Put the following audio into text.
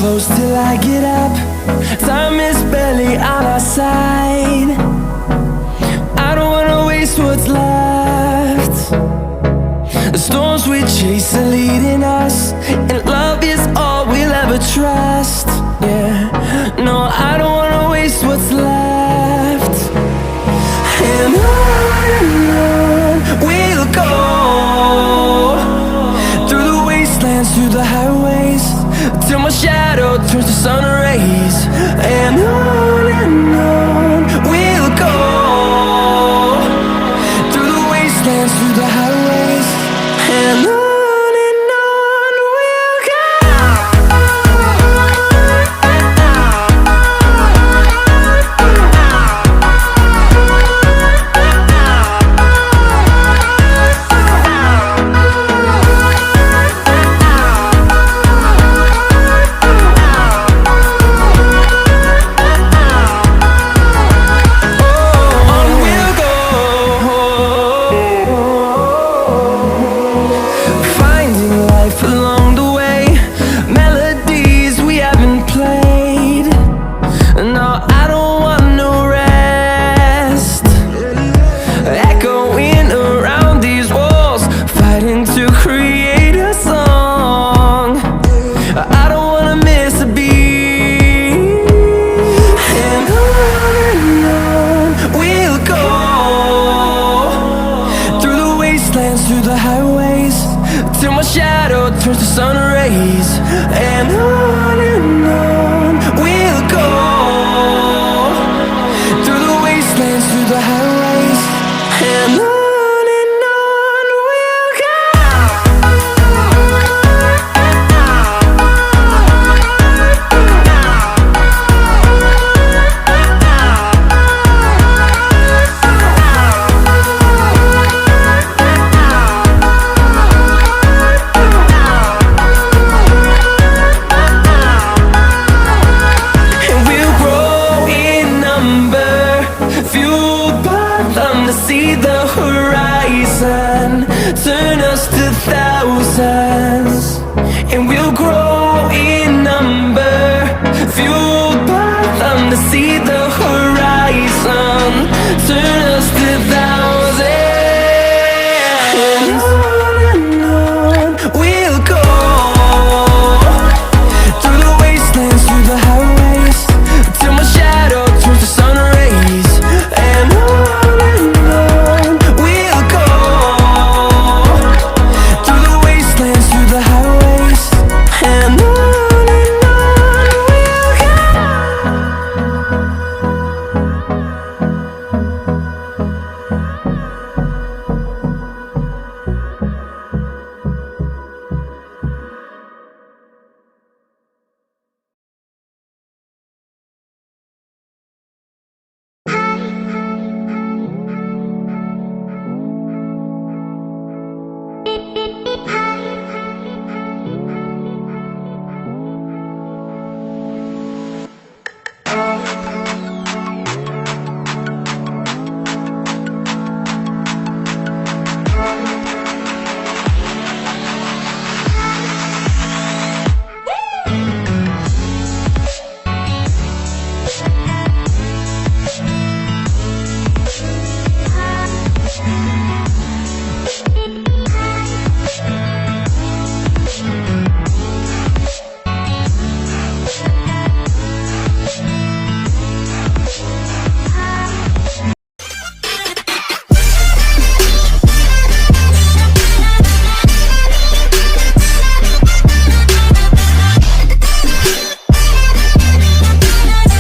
close till I get up. Time is barely on our side. I don't wanna waste what's left. The storms we chase are leading us, and love is all we'll ever trust. Yeah, no, I don't wanna waste what's left. And on we'll go, through the wastelands, through the highways, till my shadow turns to sun rays. And on we'll go, through the wastelands, through the highways, and on we'll go. Through the highways, till my shadow turns to sun rays. And on we'll go.